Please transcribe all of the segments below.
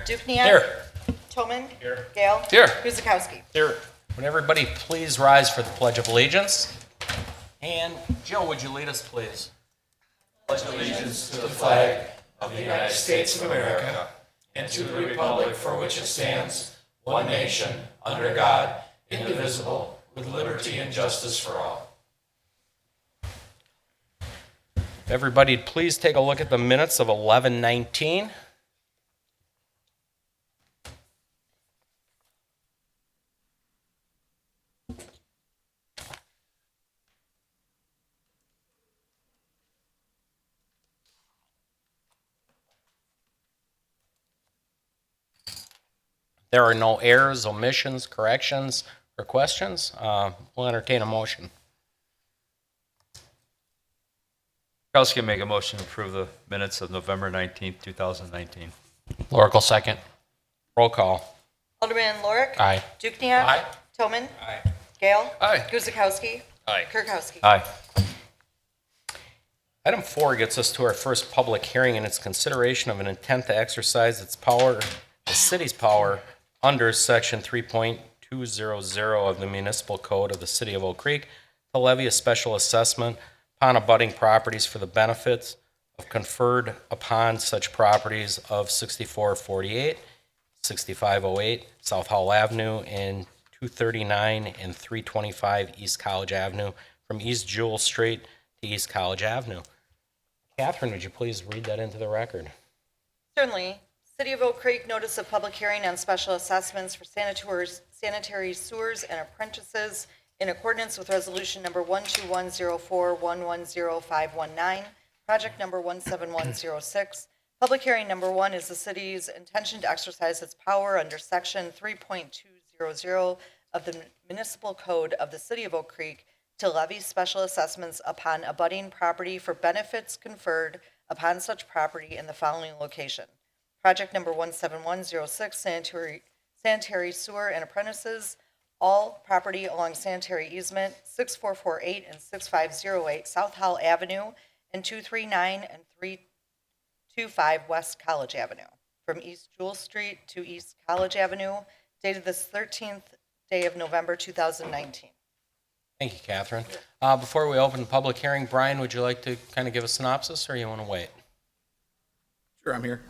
Dukenyak. Here. Tillman. Here. Gale. Here. Guzekowski. Here. Would everybody please rise for the Pledge of Allegiance? And Joe, would you lead us, please? Pledge allegiance to the flag of the United States of America and to the republic for which it stands, one nation, under God, indivisible, with liberty and justice for all. If everybody'd please take a look at the minutes of 11:19. There are no errors, omissions, corrections, or questions. We'll entertain a motion. Kirkowski make a motion to approve the minutes of November 19th, 2019. Oracle second. Roll call. Alderman Lorik. Aye. Dukenyak. Aye. Tillman. Aye. Gale. Aye. Guzekowski. Aye. Kirkowski. Aye. Item 4 gets us to our first public hearing, and it's consideration of an intent to exercise its power, the city's power, under Section 3.200 of the Municipal Code of the City of Oak Creek to levy a special assessment upon abutting properties for the benefits of conferred upon such properties of 6448, 6508 South Howell Avenue, and 239 and 325 East College Avenue from East Jewel Street to East College Avenue. Catherine, would you please read that into the record? Certainly. City of Oak Creek notice of public hearing on special assessments for sanitary sewers and apprentices in accordance with resolution number 12104110519, project number 17106. Public hearing number 1 is the city's intention to exercise its power under section 3.200 of the Municipal Code of the City of Oak Creek to levy special assessments upon abutting property for benefits conferred upon such property in the following location. Project number 17106, sanitary sewer and apprentices, all property along sanitary easement 6448 and 6508 South Howell Avenue and 239 and 325 West College Avenue, from East Jewel Street to East College Avenue, dated this 13th day of November 2019. Thank you, Catherine. Before we open the public hearing, Brian, would you like to kind of give a synopsis, or you want to wait? Sure, I'm here.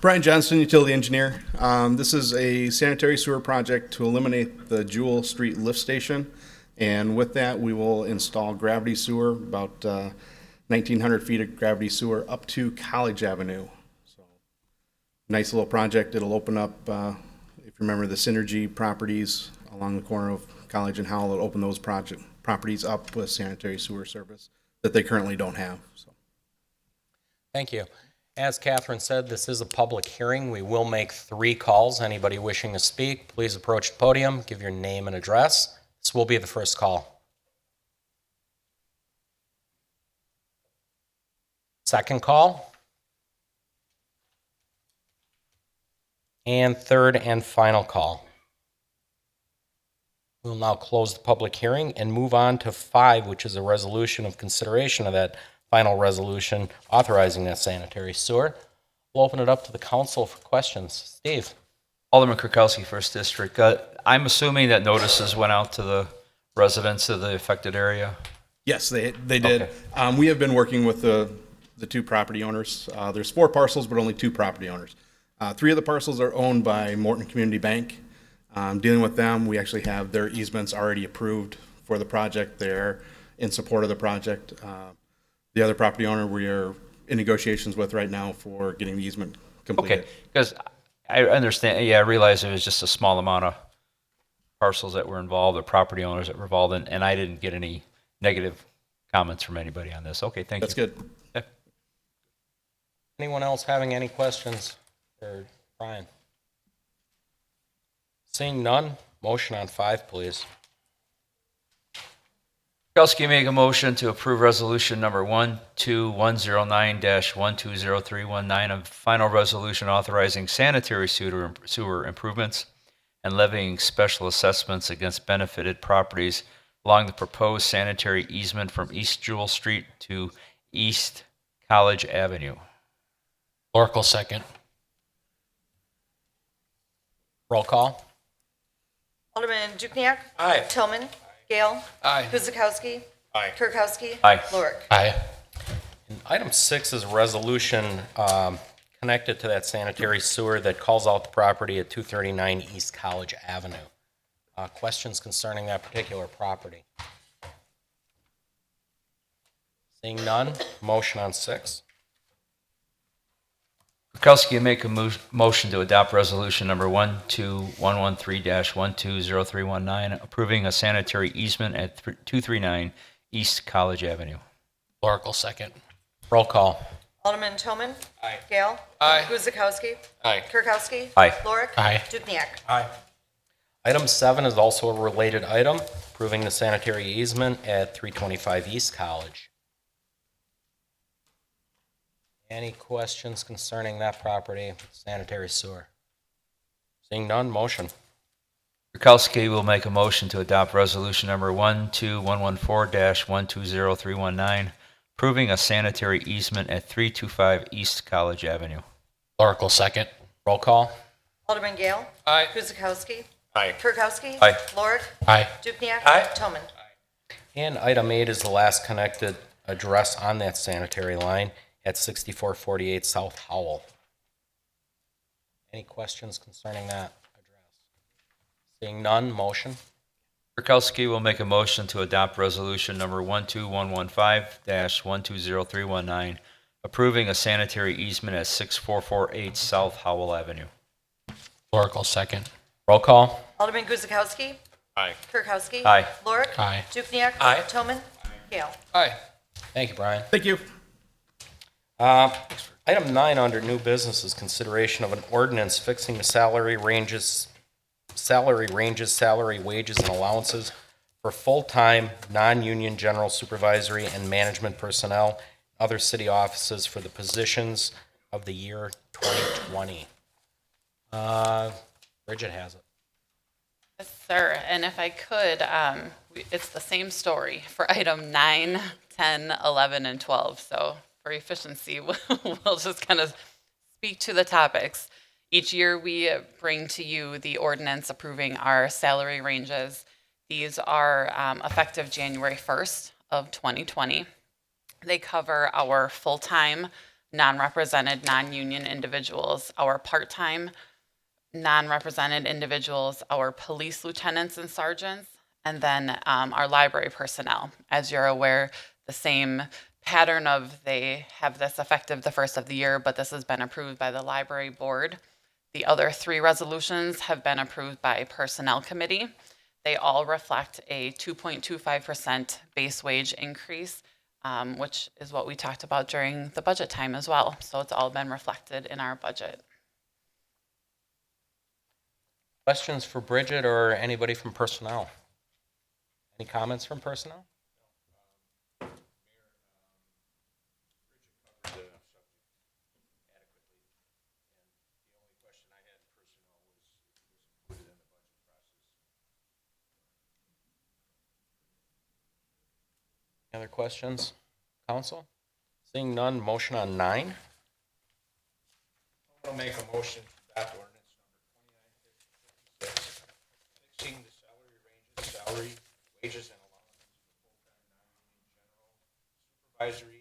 Brian Johnson, utility engineer. This is a sanitary sewer project to eliminate the Jewel Street lift station. And with that, we will install gravity sewer, about 1,900 feet of gravity sewer up to College Avenue. So, nice little project. It'll open up, if you remember the Synergy properties along the corner of College and Howell, it'll open those properties up with sanitary sewer service that they currently don't have. So. Thank you. As Catherine said, this is a public hearing. We will make 3 calls. Anybody wishing to speak, please approach the podium, give your name and address. This will be the first call. Second call. And third and final call. We'll now close the public hearing and move on to 5, which is a resolution of consideration of that final resolution authorizing that sanitary sewer. We'll open it up to the council for questions. Steve? Alderman Kirkowski, 1st District. I'm assuming that notices went out to the residents of the affected area? Yes, they did. Okay. We have been working with the 2 property owners. There's 4 parcels, but only 2 property owners. 3 of the parcels are owned by Morton Community Bank. Dealing with them, we actually have their easements already approved for the project. They're in support of the project. The other property owner we are in negotiations with right now for getting the easement completed. Okay, because I understand, I realized it was just a small amount of parcels that were involved, or property owners that were involved, and I didn't get any negative comments from anybody on this. Okay, thank you. That's good. Anyone else having any questions for Brian? Seeing none, motion on 5, please. Kirkowski make a motion to approve resolution number 12109-120319, a final resolution authorizing sanitary sewer improvements and levying special assessments against benefited properties along the proposed sanitary easement from East Jewel Street to East College Avenue. Oracle second. Roll call. Alderman Dukniak. Aye. Toman. Gale. Aye. Guzekowski. Aye. Kirkowski. Aye. Lorik. Aye. And item 6 is a resolution connected to that sanitary sewer that calls out the property at 239 East College Avenue. Questions concerning that particular property? Seeing none, motion on 6. Kirkowski make a motion to adopt resolution number 12113-120319, approving a sanitary easement at 239 East College Avenue. Oracle second. Roll call. Alderman Toman. Aye. Gale. Aye. Guzekowski. Aye. Kirkowski. Aye. Lorik. Aye. Dukniak. Aye. Item 7 is also a related item, approving the sanitary easement at 325 East College. Any questions concerning that property, sanitary sewer? Seeing none, motion. Kirkowski will make a motion to adopt resolution number 12114-120319, approving a sanitary easement at 325 East College Avenue. Oracle second. Roll call. Alderman Gale. Aye. Guzekowski. Aye. Kirkowski. Aye. Lorik. Aye. Dukniak. Aye. Toman. And item 8 is the last connected address on that sanitary line at 6448 South Howell. Any questions concerning that address? Seeing none, motion. Kirkowski will make a motion to adopt resolution number 12115-120319, approving a sanitary easement at 6448 South Howell Avenue. Oracle second. Roll call. Alderman Guzekowski. Aye. Kirkowski. Aye. Lorik. Aye. Dukniak. Aye. Toman. Gale. Aye. Thank you, Brian. Thank you. Item 9 under new business is consideration of an ordinance fixing the salary wages, and allowances for full-time, non-union general supervisory and management personnel, other city offices for the positions of the year 2020. Bridget has it. Yes, sir. And if I could, it's the same story for item 9, 10, 11, and 12. So for efficiency, we'll just kind of speak to the topics. Each year, we bring to you the ordinance approving our salary ranges. These are effective January 1st of 2020. They cover our full-time, non-represented, non-union individuals, our part-time, non-represented individuals, our police lieutenants and sergeants, and then our library personnel. As you're aware, the same pattern of they have this effective the first of the year, but this has been approved by the library board. The other 3 resolutions have been approved by Personnel Committee. They all reflect a 2.25% base wage increase, which is what we talked about during the budget time as well. So it's all been reflected in our budget. Questions for Bridget or anybody from personnel? Any comments from personnel? Any other questions, council? Seeing none, motion on 9. I'll make a motion to adopt ordinance number 2956, fixing the salary ranges, salary, wages, and allowances for full-time, non-union general, supervisory, and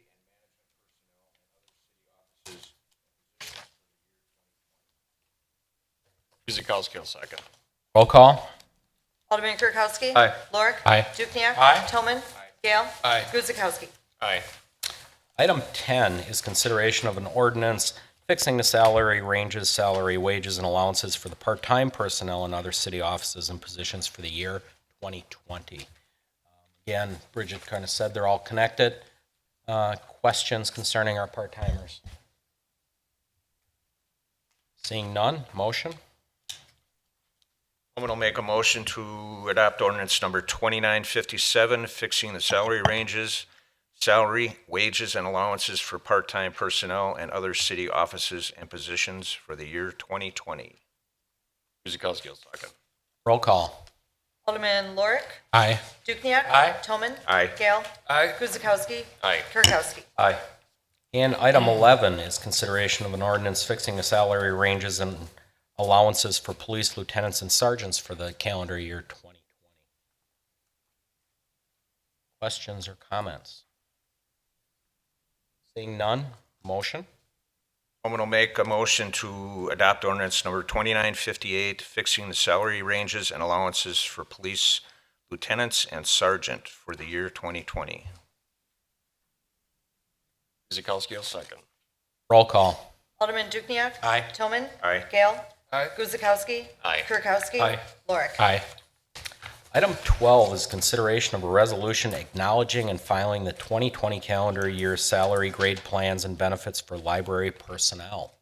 management personnel, and other city offices and positions for the year 2020. Guzekowski will second. Roll call. Alderman Kirkowski. Aye. Lorik. Aye. Dukniak. Aye. Toman. Aye. Gale. Aye. Guzekowski. Aye. Item 10 is consideration of an ordinance fixing the salary ranges, salary, wages, and allowances for the part-time personnel and other city offices and positions for the year 2020. Again, Bridget kind of said they're all connected. Questions concerning our part-timers? Seeing none, motion? I'm going to make a motion to adopt ordinance number 2957, fixing the salary ranges, salary, wages, and allowances for part-time personnel and other city offices and positions for the year 2020. Guzekowski will second. Roll call. Alderman Lorik. Aye. Dukniak. Aye. Toman. Aye. Gale. Aye. Guzekowski. Aye. Kirkowski. Aye. And item 11 is consideration of an ordinance fixing the salary ranges and allowances for police lieutenants and sergeants for the calendar year 2020. Questions or comments? Seeing none, motion? Bowman will make a motion to adopt ordinance number 2958, fixing the salary ranges and allowances for police lieutenants and sergeant for the year 2020. Guzekowski will second. Roll call. Alderman Dukniak. Aye. Toman. Aye. Gale. Aye. Guzekowski. Aye. Kirkowski. Aye. Lorik. Aye. Item 12 is consideration of a resolution acknowledging and filing the 2020 calendar year salary grade plans and benefits for library personnel.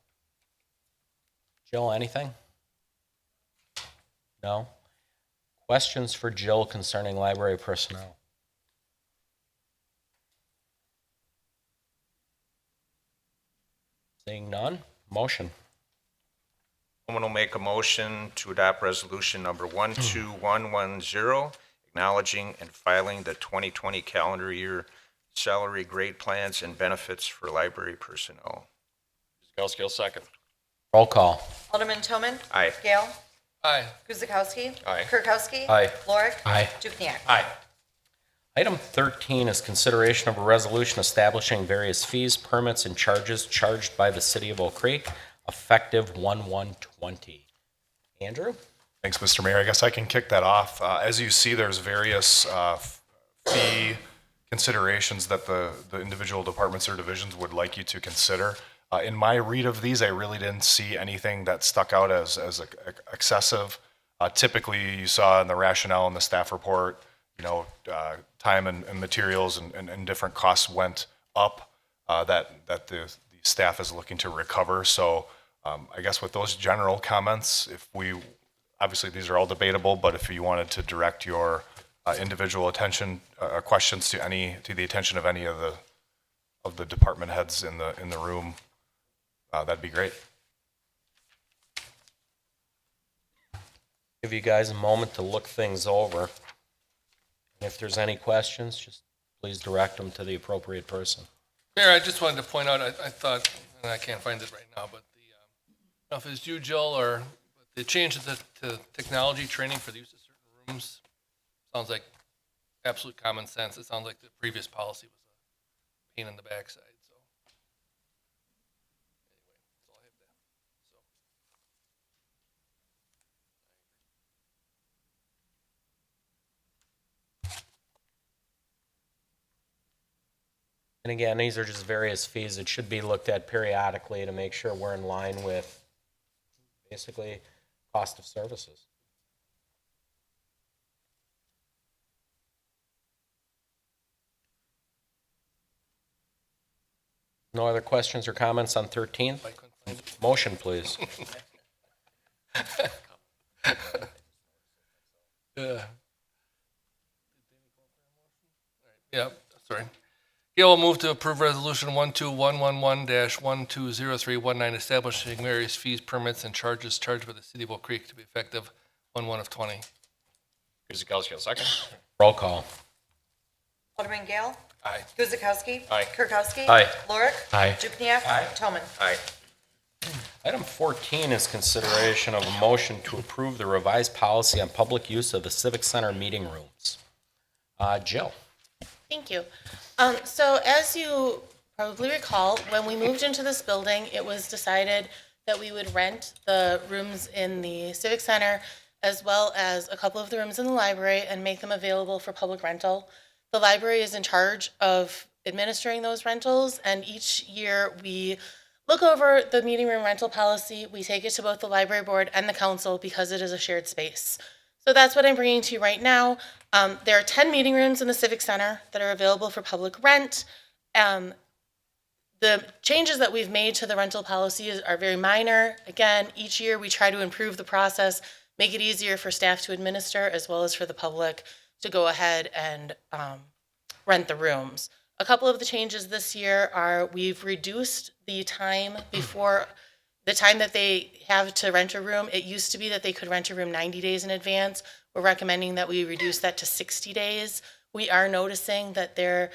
Jill, anything? No? Questions for Jill concerning library personnel? Seeing none, motion. Bowman will make a motion to adopt resolution number 12110, acknowledging and filing the 2020 calendar year salary grade plans and benefits for library personnel. Guzekowski will second. Roll call. Alderman Toman. Aye. Gale. Aye. Guzekowski. Aye. Kirkowski. Aye. Lorik. Aye. Dukniak. Aye. Item 13 is consideration of a resolution establishing various fees, permits, and charges charged by the city of Oak Creek effective 1/1/20. Andrew? Thanks, Mr. Mayor. I guess I can kick that off. As you see, there's various fee considerations that the individual departments or divisions would like you to consider. In my read of these, I really didn't see anything that stuck out as excessive. Typically, you saw in the rationale in the staff report, time and materials and different costs went up that the staff is looking to recover. So I guess with those general comments, obviously these are all debatable, but if you wanted to direct your individual attention, questions to the attention of any of the department heads in the room, that'd be great. Give you guys a moment to look things over. And if there's any questions, just please direct them to the appropriate person. Mayor, I just wanted to point out, I thought, and I can't find it right now, but I don't know if it's you, Jill, or the change to technology training for the use of certain rooms sounds like absolute common sense. It sounds like the previous policy was a pain in the backside, so. Anyway, that's all I have to add. And again, these are just various fees that should be looked at periodically to make sure we're in line with basically cost of services. No other questions or comments on 13? I couldn't find it. Motion, please. Yeah. Yeah, sorry. Gail will move to approve resolution 12111-120319, establishing various fees, permits, and charges charged by the city of Oak Creek to be effective 1/1/20. Guzekowski will second. Roll call. Alderman Gale. Aye. Guzekowski. Aye. Kirkowski. Aye. Lorik. Aye. Dukniak. Aye. Toman. Aye. Item 14 is consideration of a motion to approve the revised policy on public use of the Civic Center meeting rooms. Jill? Thank you. So as you probably recall, when we moved into this building, it was decided that we would rent the rooms in the Civic Center as well as a couple of the rooms in the library and make them available for public rental. The library is in charge of administering those rentals, and each year we look over the meeting room rental policy. We take it to both the library board and the council because it is a shared space. So that's what I'm bringing to you right now. There are 10 meeting rooms in the Civic Center that are available for public rent. The changes that we've made to the rental policy are very minor. Again, each year we try to improve the process, make it easier for staff to administer as well as for the public to go ahead and rent the rooms. A couple of the changes this year are we've reduced the time before the time that they have to rent a room. It used to be that they could rent a room 90 days in advance. We're recommending that we reduce that to 60 days. We are noticing that there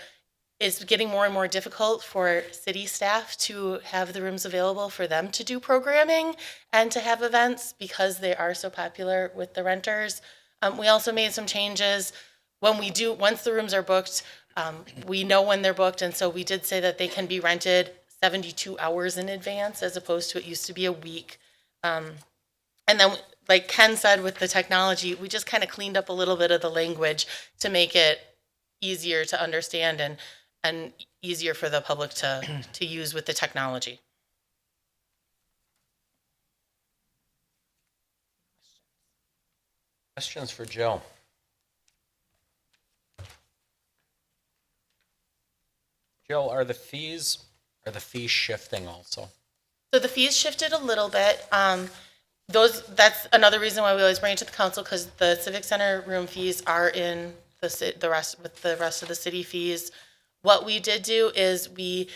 it's getting more and more difficult for city staff to have the rooms available for them to do programming and to have events because they are so popular with the renters. We also made some changes. Once the rooms are booked, we know when they're booked, and so we did say that they can be rented 72 hours in advance as opposed to it used to be a week. And then, like Ken said, with the technology, we just kind of cleaned up a little bit of the language to make it easier to understand and easier for the public to use with the technology. Questions for Jill? Jill, are the fees shifting also? So the fees shifted a little bit. That's another reason why we always bring it to the council, because the Civic Center room fees are in the rest of the city fees. What we did do is we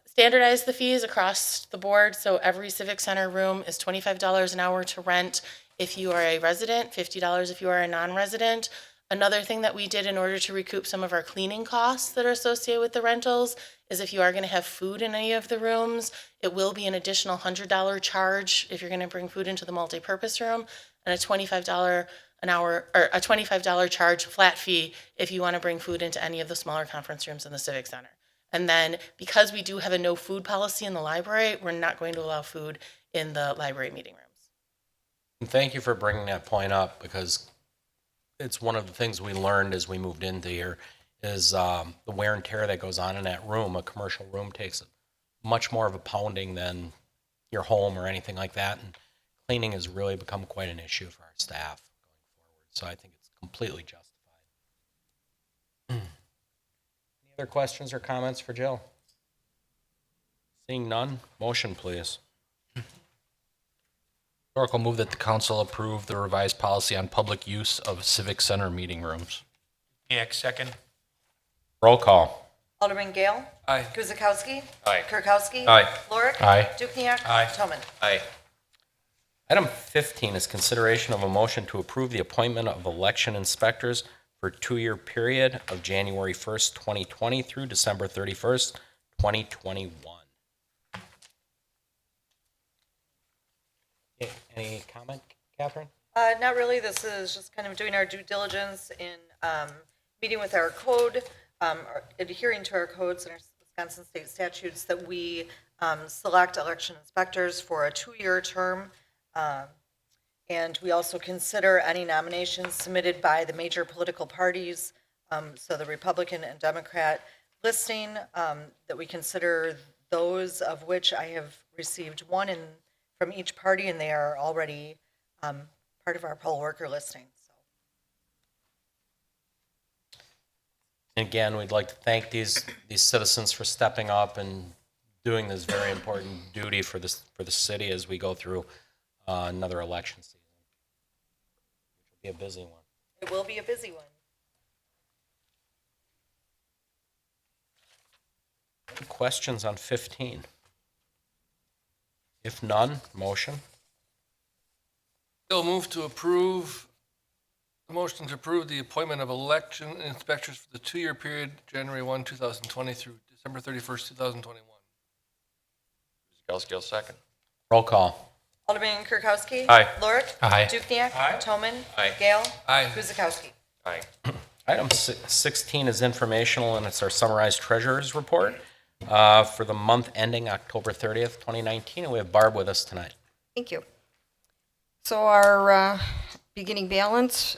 standardized the fees across the board. So every Civic Center room is $25 an hour to rent if you are a resident, $50 if you are a non-resident. Another thing that we did in order to recoup some of our cleaning costs that are associated with the rentals is if you are going to have food in any of the rooms, it will be an additional $100 charge if you're going to bring food into the multi-purpose room, and a $25 an hour or a $25 charge flat fee if you want to bring food into any of the smaller conference rooms in the Civic Center. And then because we do have a no food policy in the library, we're not going to allow food in the library meeting rooms. And thank you for bringing that point up, because it's one of the things we learned as we moved into here is the wear and tear that goes on in that room. A commercial room takes much more of a pounding than your home or anything like that. And cleaning has really become quite an issue for our staff going forward. So I think it's completely justified. Any other questions or comments for Jill? Seeing none, motion please. Oracle move that the council approve the revised policy on public use of Civic Center meeting rooms. Dukenyak, second. Roll call. Alderman Gale. Aye. Guzekowski. Aye. Kirkowski. Aye. Lorick. Aye. Dukenyak. Aye. Toman. Aye. Item 15 is consideration of a motion to approve the appointment of election inspectors for a 2-year period of January 1st, 2020 through December 31st, 2021. Any comment, Catherine? Not really. This is just kind of doing our due diligence in meeting with our code, adhering to our codes and our Wisconsin state statutes that we select election inspectors for a 2-year term. And we also consider any nominations submitted by the major political parties, so the Republican and Democrat listing, that we consider those of which I have received one from each party, and they are already part of our poll worker listing. So. Again, we'd like to thank these citizens for stepping up and doing this very important duty for the city as we go through another election season, which will be a busy one. It will be a busy one. Any questions on 15? If none, motion. Still move to approve, the motion to approve the appointment of election inspectors for the 2-year period, January 1, 2020 through December 31st, 2021. Guzekowski, second. Roll call. Alderman Kirkowski. Aye. Lorick. Aye. Dukenyak. Aye. Toman. Aye. Gale. Aye. Guzekowski. Aye. Item 16 is informational, and it's our summarized treasurer's report for the month ending October 30th, 2019. And we have Barb with us tonight. Thank you. So our beginning balance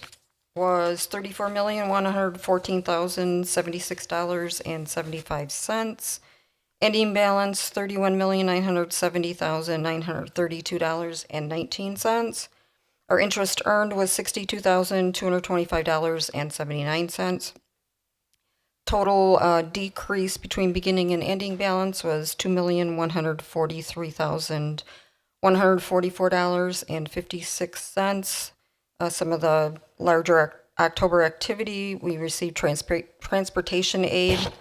was $34,114,076.75. Ending balance $31,970,932.19. Our interest earned was $62,225.79. Total decrease between beginning and ending balance was $2,143,144.56. Some of the larger October activity, we received transportation aid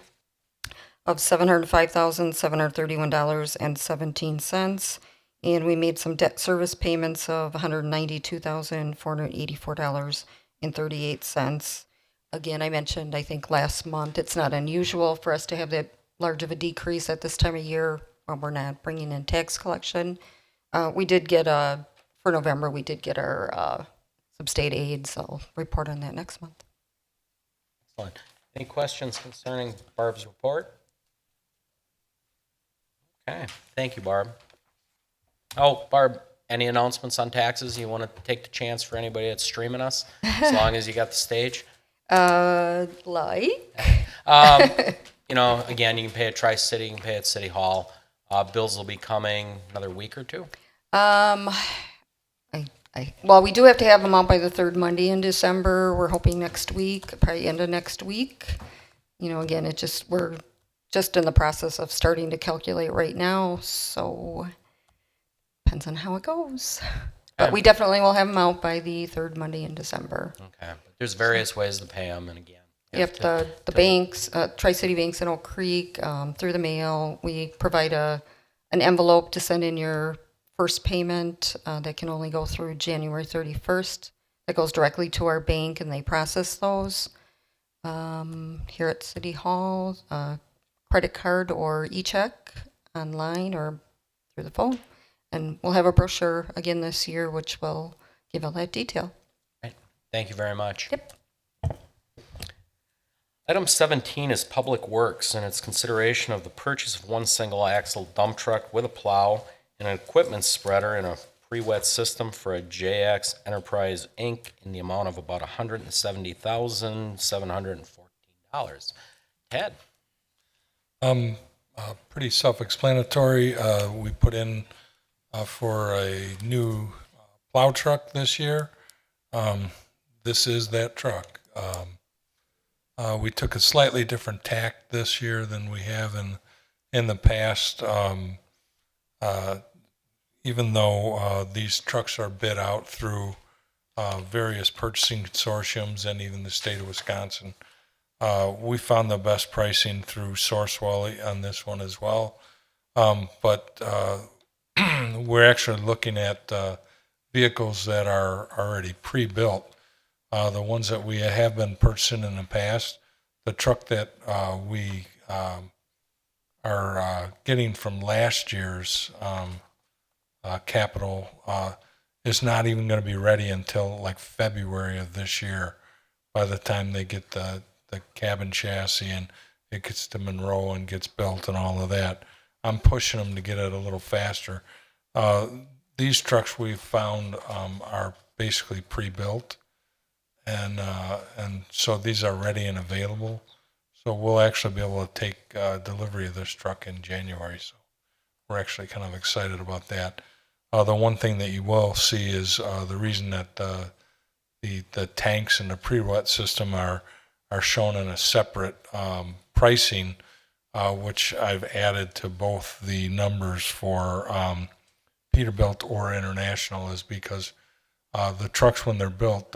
of $705,731.17. And we made some debt service payments of $192,484.38. again, I mentioned, I think last month, it's not unusual for us to have that large of a decrease at this time of year when we're not bringing in tax collection. We did get for November, we did get our some state aid, so I'll report on that next month. Excellent. Any questions concerning Barb's report? Okay, thank you, Barb. Oh, Barb, any announcements on taxes? You want to take the chance for anybody that's streaming us, as long as you got the stage? Like? You know, again, you can pay at Tri-City, you can pay at City Hall. Bills will be coming another week or two. Well, we do have to have them out by the third Monday in December. We're hoping next week, probably end of next week. You know, again, we're just in the process of starting to calculate right now, so depends on how it goes. But we definitely will have them out by the third Monday in December. Okay, but there's various ways to pay them, and again. Yep, the banks, Tri-City Banks in Oak Creek, through the mail, we provide an envelope to send in your first payment that can only go through January 31st. That goes directly to our bank, and they process those. Here at City Hall, credit card or e-check online or through the phone. And we'll have a brochure again this year, which will give all that detail. Right. Thank you very much. Yep. Item 17 is Public Works, and its consideration of the purchase of one single-axle dump truck with a plow and an equipment spreader and a pre-wet system for a JX Enterprise, Inc. in the amount of about $170,714. Ted? Pretty self-explanatory. We put in for a new plow truck this year. This is that truck. We took a slightly different tack this year than we have in the past. Even though these trucks are bid out through various purchasing consortiums and even the state of Wisconsin, we found the best pricing through Sourcewell on this one as well. But we're actually looking at vehicles that are already pre-built. The ones that we have been purchasing in the past, the truck that we are getting from last year's capital is not even going to be ready until like February of this year, by the time they get the cabin chassis and it gets to Monroe and gets built and all of that. I'm pushing them to get it a little faster. These trucks we've found are basically pre-built, and so these are ready and available. So we'll actually be able to take delivery of this truck in January. So we're actually kind of excited about that. The one thing that you will see is the reason that the tanks and the pre-wet system are shown in a separate pricing, which I've added to both the numbers for Peterbilt or International, is because the trucks, when they're built,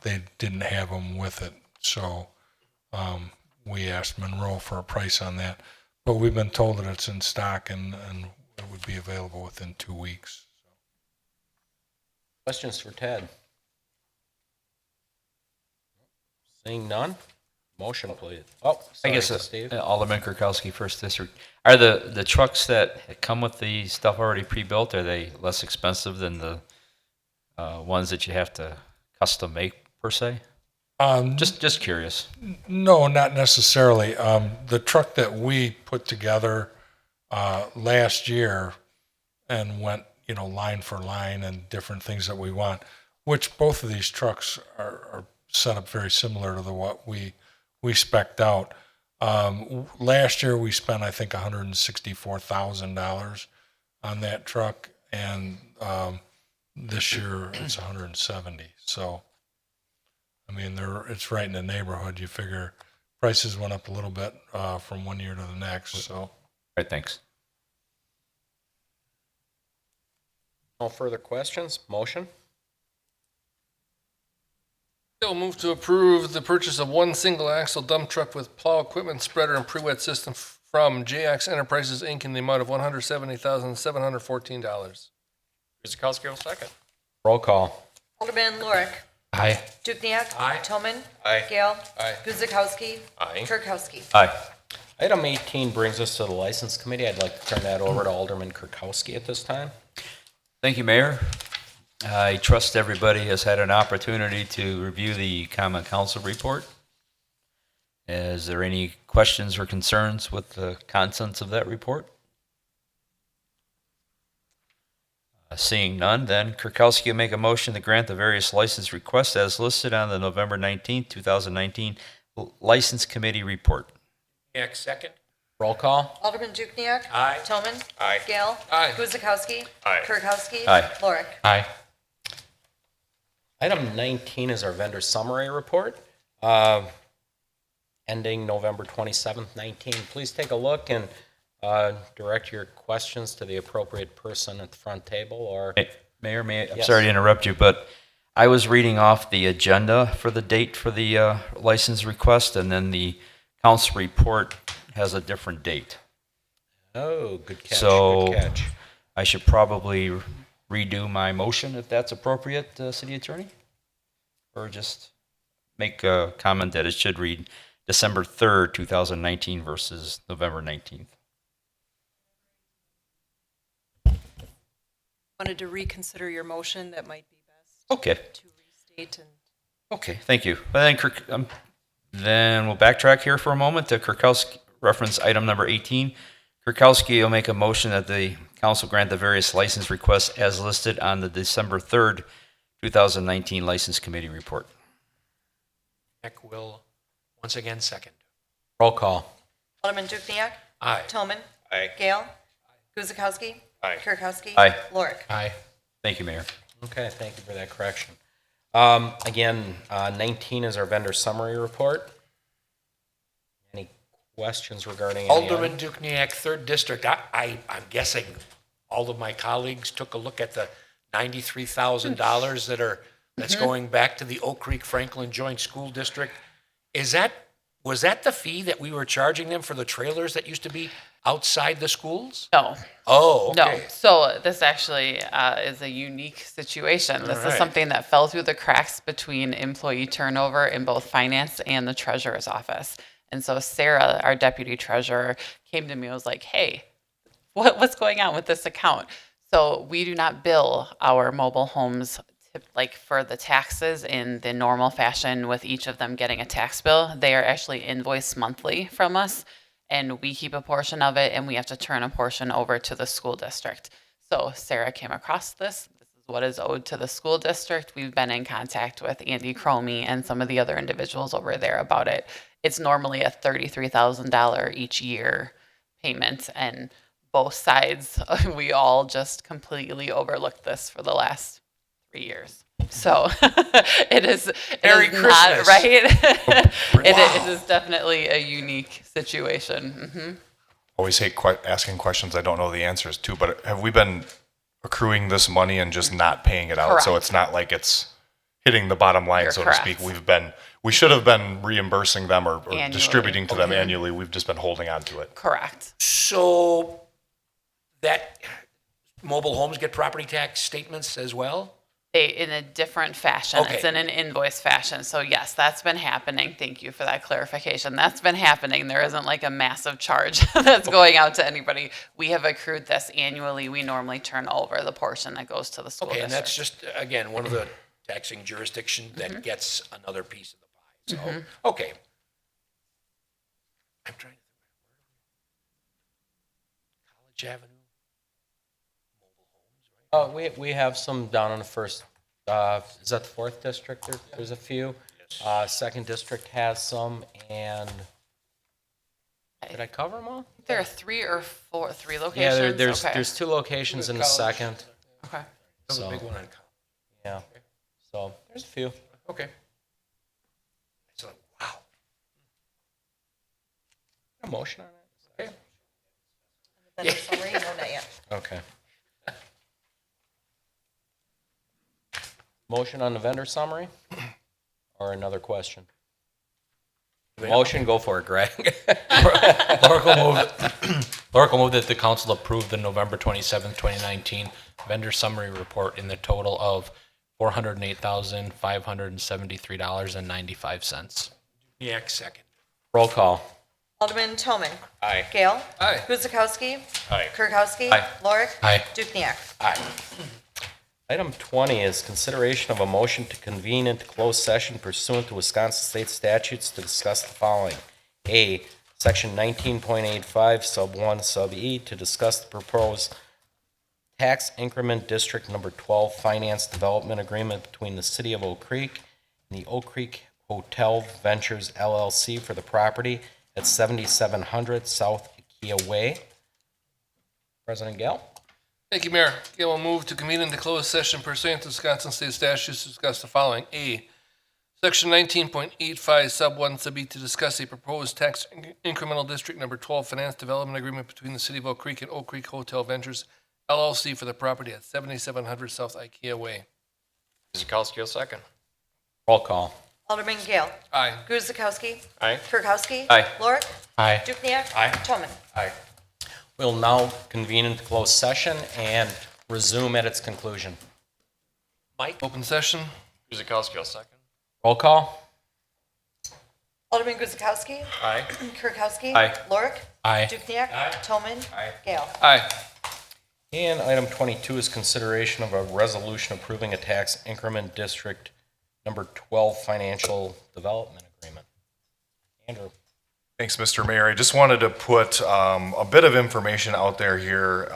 they didn't have them with it. So we asked Monroe for a price on that. But we've been told that it's in stock and it would be available within 2 weeks. Questions for Ted? Seeing none? Motion, please. Oh, I sorry, guess Steve. Alderman Kirkowski, First District. Are the trucks that come with the stuff already pre-built, are they less expensive than the ones that you have to custom make per se? Just curious. No, not necessarily. The truck that we put together last year and went, line for line and different things that we want, which both of these trucks are set up very similar to what we spec'd out. Last year we spent, I think, $164,000 on that truck, and this year it's $170,000. So, I mean, it's right in the neighborhood. You figure prices went up a little bit from one year to the next. So, All right, thanks. No further questions? Motion? We'll move to approve the purchase of one single-axle dump truck with plow equipment spreader and pre-wet system from JX Enterprises, Inc. in the amount of $170,714. Guzekowski will second. Roll call. Alderman Lorik. Aye. Dukenyak. Aye. Toman. Aye. Gale. Aye. Guzekowski. Aye. Kirkowski. Aye. Item 18 brings us to the License Committee. I'd like to turn that over to Alderman Kirkowski at this time. Thank you, Mayor. I trust everybody has had an opportunity to review the Common Council report. Is there any questions or concerns with the contents of that report? Seeing none, then Kirkowski will make a motion to grant the various license requests as listed on the November 19, 2019 License Committee report. Dukenyak, second. Roll call. Alderman Dukenyak. Aye. Toman. Aye. Gale. Aye. Guzekowski. Aye. Kirkowski. Aye. Lorik. Aye. Item 19 is our vendor summary report, ending November 27th, 19. Please take a look and direct your questions to the appropriate person at the front table or... Mayor, I'm Yes. sorry to interrupt you, but I was reading off the agenda for the date for the license request, and then the council report has a different date. Oh, good catch, So- good catch. I should probably redo my motion if that's appropriate, City Attorney? Or just make a comment that it should read December 3rd, 2019 versus November 19th. Wanted to reconsider your motion, that might be best Okay, to restate and. okay, thank you. But then we'll backtrack here for a moment to Kirkowski, reference item number 18. Kirkowski will make a motion that the council grant the various license requests as listed on the December 3rd, 2019 License Committee report. Dukenyak will once again second. Roll call. Alderman Dukenyak. Aye. Toman. Aye. Gale. Guzekowski. Aye. Kirkowski. Aye. Lorik. Aye. Thank you, Mayor. Okay, thank you for that correction. Again, 19 is our vendor summary report. Any questions regarding any Alderman item? Dukenyak, third district. I'm guessing all of my colleagues took a look at the $93,000 that's going back to the Oak Creek Franklin Joint School District. Was that the fee that we were charging them for the trailers that used to be outside the schools? No, Oh, no. okay. So this actually is a unique situation. This All is right. something that fell through the cracks between employee turnover in both finance and the treasurer's office. And so Sarah, our deputy treasurer, came to me and was like, hey, what's going on with this account? So we do not bill our mobile homes like for the taxes in the normal fashion with each of them getting a tax bill. They are actually invoiced monthly from us, and we keep a portion of it, and we have to turn a portion over to the school district. So Sarah came across this. This is what is owed to the school district. We've been in contact with Andy Cromie and some of the other individuals over there about it. It's normally a $33,000 each year payment, and both sides, we all just completely overlooked this for the last 3 years. So it is Merry not Christmas. right. It Wow. is definitely a unique situation. Hmm. Always hate asking questions I don't know the answers to, but have we been accruing this money and just not paying it out? So Correct. it's not like it's hitting the bottom line, You're so to speak. correct. We should have been reimbursing them or Annually. distributing to them annually. We've just been holding on to it. Correct. So that mobile homes get property tax statements as well? They, in a different fashion. It's Okay. in an invoice fashion. So yes, that's been happening. Thank you for that clarification. That's been happening. There isn't like a massive charge that's going out to anybody. We have accrued this annually. We normally turn over the portion that goes to the school Okay, and district. that's just, again, one of the taxing jurisdictions that gets another piece of the pie. So, okay. I'm trying to think. College Avenue? Mobile homes, right? We have some down in the first, is that the fourth district? There's a few. Second district has some, and did I cover them all? There are three Yeah, locations. there's Okay. there's 2 locations in the second. Okay. There's a So, big one on College. yeah. So there's a few. Okay. So, wow. A motion on it? Vendor summary, no, not yet. Okay. Motion on the vendor summary? Or another question? Motion, go for it, Greg. Lorick will move that the council approve the November 27th, 2019 vendor summary report in the total of $408,573.95. Dukenyak, second. Roll call. Alderman Toman. Aye. Gale. Aye. Guzekowski. Aye. Kirkowski. Aye. Lorik. Aye. Dukenyak. Aye. Item 20 is consideration of a motion to convene into closed session pursuant to Wisconsin State statutes to discuss the following. A, Section 19.85, Sub 1, Sub E, to discuss the proposed tax increment District Number 12 Finance Development Agreement between the City of Oak Creek and the Oak Creek Hotel Ventures LLC for the property at 7700 South Ikea Way. President Gale? Thank you, Mayor. Gail will move to convene into closed session pursuant to Wisconsin State statutes to discuss the following. A, Section 19.85, Sub 1, Sub E, to discuss a proposed tax incremental District Number 12 Finance Development Agreement between the City of Oak Creek and Oak Creek Hotel Ventures LLC for the property at 7700 South Ikea Way. Guzekowski will second. Roll call. Alderman Gale. Aye. Guzekowski. Aye. Kirkowski. Aye. Lorik. Aye. Dukenyak. Aye. Toman. Aye. We'll now convene into closed session and resume at its conclusion. Mike? Open session. Guzekowski will second. Roll call. Alderman Guzekowski. Aye. Kirkowski. Aye. Lorik. Aye. Dukenyak. Toman. Aye. Gale. Aye. And item 22 is consideration of a resolution approving a tax increment District Number 12 Financial Development Agreement. Andrew. Thanks, Mr. Mayor. I just wanted to put a bit of information out there here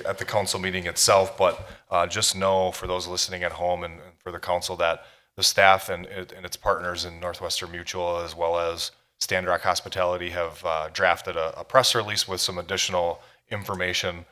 at the council meeting itself, but just know for those listening at home and for the council that the staff and its partners in Northwestern Mutual as well as Stand Rock Hospitality have drafted a press release with some additional information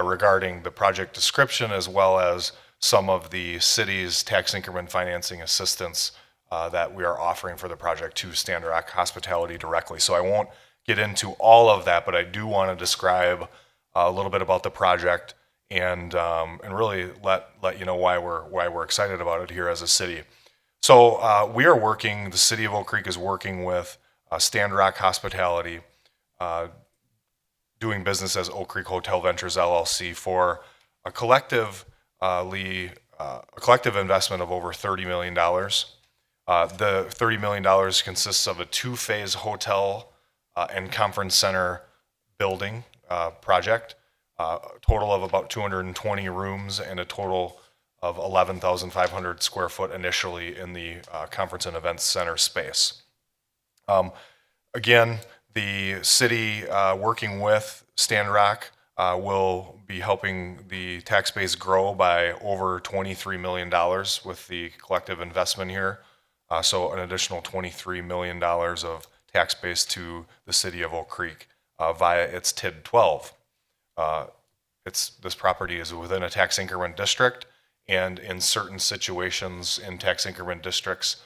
regarding the project description as well as some of the city's tax increment financing assistance that we are offering for the project to Stand Rock Hospitality directly. So I won't get into all of that, but I do want to describe a little bit about the project and really let you know why we're excited about it here as a city. So the city of Oak Creek is working with Stand Rock Hospitality, doing business as Oak Creek Hotel Ventures LLC for a collective investment of over $30 million. The $30 million consists of a two-phase hotel and conference center building project, a total of about 220 rooms and a total of 11,500 square foot initially in the conference and events center space. Again, the city working with Stand Rock will be helping the tax base grow by over $23 million with the collective investment here. So an additional $23 million of tax base to the city of Oak Creek via its TID 12. This property is within a tax increment district, and in certain situations in tax increment districts,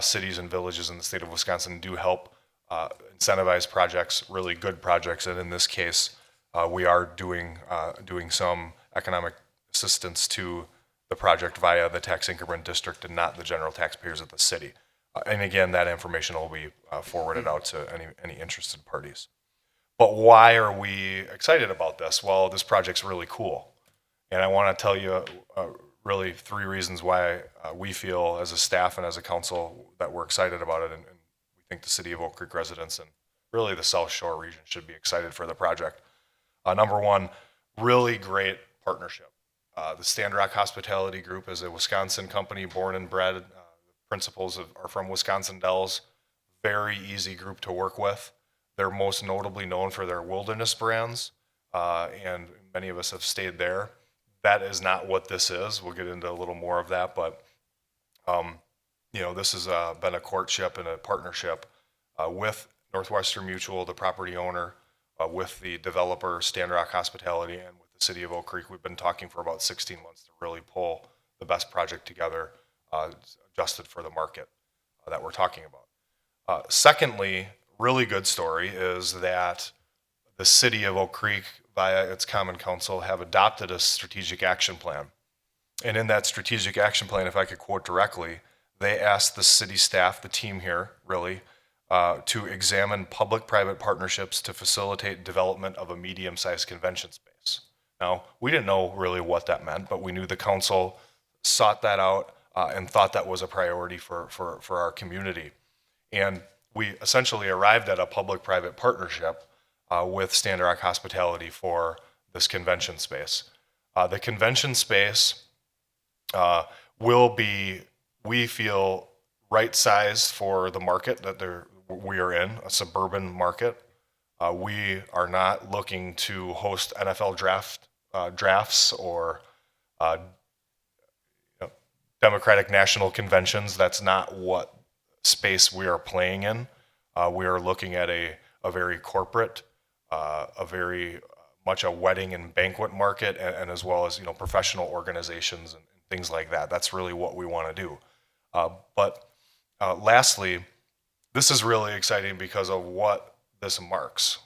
cities and villages in the state of Wisconsin do help incentivize projects, really good projects, and in this case, we are doing some economic assistance to the project via the tax increment district and not the general taxpayers of the city. And again, that information will be forwarded out to any interested parties. But why are we excited about this? Well, this project's really cool. And I want to tell you really three reasons why we feel as a staff and as a council that we're excited about it. And we think the city of Oak Creek residents and really the South Shore region should be excited for the project. Number one, really great partnership. The Stand Rock Hospitality Group is a Wisconsin company, born and bred. The principals are from Wisconsin Dells. Very easy group to work with. They're most notably known for their wilderness brands, and many of us have stayed there. That is not what this is. We'll get into a little more of that, but this has been a courtship and a partnership with Northwestern Mutual, the property owner, with the developer, Stand Rock Hospitality, and with the city of Oak Creek. We've been talking for about 16 months to really pull the best project together, adjusted for the market that we're talking about. Secondly, really good story is that the city of Oak Creek, via its common council, have adopted a strategic action plan. And in that strategic action plan, if I could quote directly, they asked the city staff, the team here, really, to examine public-private partnerships to facilitate development of a medium-sized convention space. Now, we didn't know really what that meant, but we knew the council sought that out and thought that was a priority for our community. And we essentially arrived at a public-private partnership with Stand Rock Hospitality for this convention space. The convention space will be, we feel, right-sized for the market that we are in, a suburban market. We are not looking to host NFL drafts or Democratic National Conventions. That's not what space we are playing in. We are looking at a very corporate, a very much a wedding and banquet market, and as well as professional organizations and things like that. That's really what we want to do. But lastly, this is really exciting because of what this marks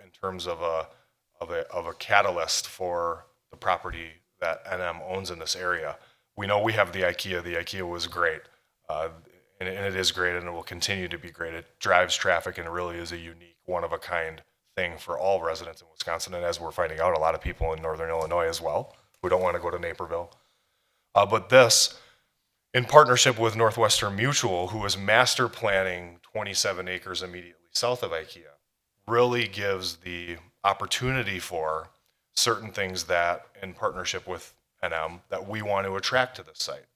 in terms of a catalyst for the property that NM owns in this area. We know we have the IKEA. The IKEA was great, and it is great, and it will continue to be great. It drives traffic and really is a unique, one-of-a-kind thing for all residents in Wisconsin, and as we're finding out, a lot of people in northern Illinois as well who don't want to go to Naperville. But this, in partnership with Northwestern Mutual, who is master planning 27 acres immediately south of IKEA, really gives the opportunity for certain things that, in partnership with NM, that we want to attract to this site.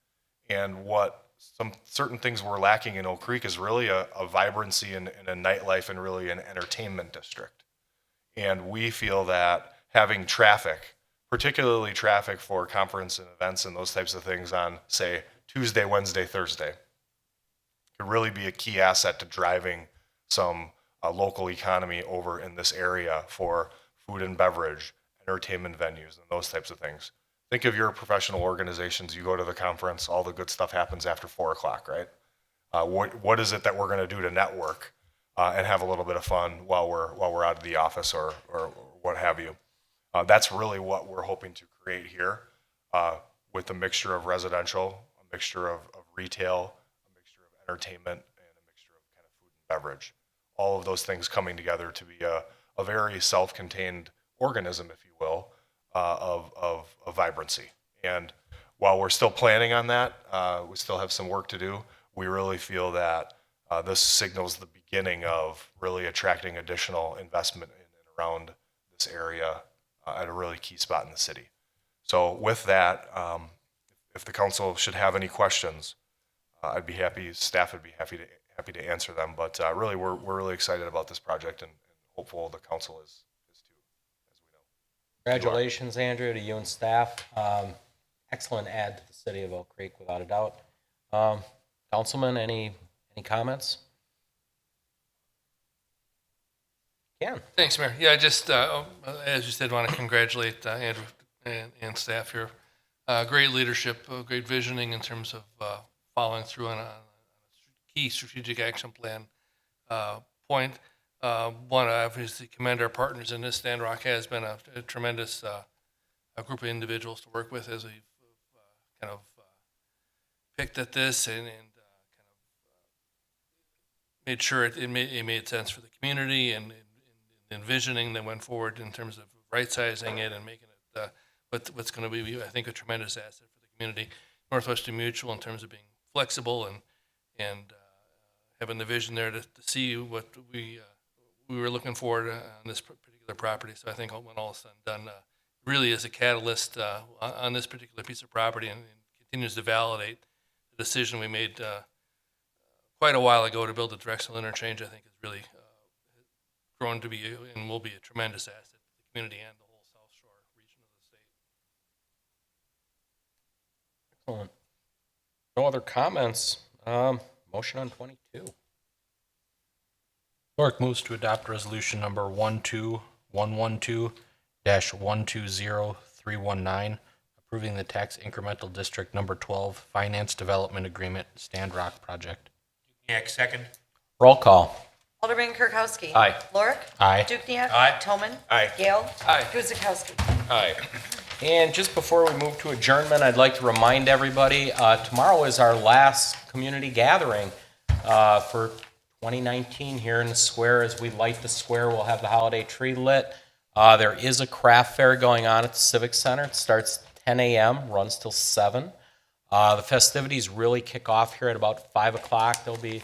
And what some certain things we're lacking in Oak Creek is really a vibrancy in a nightlife and really an entertainment district. And we feel that having traffic, particularly traffic for conference and events and those types of things on, say, Tuesday, Wednesday, Thursday, could really be a key asset to driving some local economy over in this area for food and beverage, entertainment venues, and those types of things. Think of your professional organizations. You go to the conference, all the good stuff happens after 4 o'clock, right? What is it that we're going to do to network and have a little bit of fun while we're out of the office or what have you? That's really what we're hoping to create here with a mixture of residential, a mixture of retail, a mixture of entertainment, and a mixture of kind of food and beverage. All of those things coming together to be a very self-contained organism, if you will, of vibrancy. And while we're still planning on that, we still have some work to do. We really feel that this signals the beginning of really attracting additional investment in and around this area at a really key spot in the city. So with that, if the council should have any questions, I'd be happy, staff would be happy to answer them. But really, we're really excited about this project and hopeful the council is too, as we know. Congratulations, Andrew, to you and staff. Excellent add to the city of Oak Creek, without a doubt. Councilman, any comments? Ken. Thanks, Mayor. Yeah, I just, as you said, want to congratulate Andrew and staff here. Great leadership, great visioning in terms of following through on a key strategic action plan point. Want to obviously commend our partners in this. Stand Rock has been a tremendous a group of individuals to work with as we've kind of picked at this and kind of made sure it made sense for the community and envisioning that went forward in terms of right-sizing it and making it what's going to be, I think, a tremendous asset for the community. Northwestern Mutual in terms of being flexible and having the vision there to see what we were looking forward on this particular property. So I think when all is said and done, really is a catalyst on this particular piece of property and continues to validate the decision we made quite a while ago to build the Drexel interchange. I think is really grown to be and will be a tremendous asset to the community and the whole South Shore region of the state. Excellent. No other comments. Motion on 22. Clerk moves to adopt resolution number 12112-120319, approving the tax incremental district number 12 finance development agreement Stand Rock project. Dukenyak, second. Roll call. Alderman Kirkowski. Aye. Lorik. Aye. Dukenyak. Aye. Toman. Aye. Gale. Aye. Guzekowski. Aye. And just before we move to adjournment, I'd like to remind everybody, tomorrow is our last community gathering for 2019 here in the square. As we light the square, we'll have the holiday tree lit. There is a craft fair going on at the Civic Center. It starts 10 a.m., runs till 7. The festivities really kick off here at about 5 o'clock. There'll be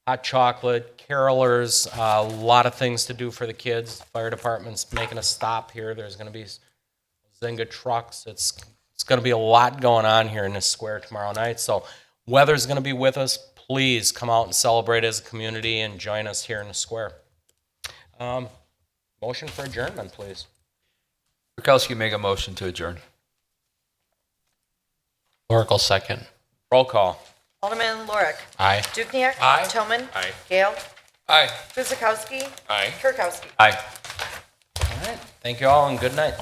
hot chocolate, carolers, a lot of things to do for the kids. Fire department's making a stop here. There's going to be Zynga trucks. It's going to be a lot going on here in this square tomorrow night. So weather's going to be with us. Please come out and celebrate as a community and join us here in the square. Motion for adjournment, please. Kirkowski make a motion to adjourn. Oracle second. Roll call. Alderman Lorik. Aye. Dukenyak. Aye. Toman. Aye. Gale. Aye. Guzekowski. Aye. Kirkowski. Aye. All right. Thank you all and good night.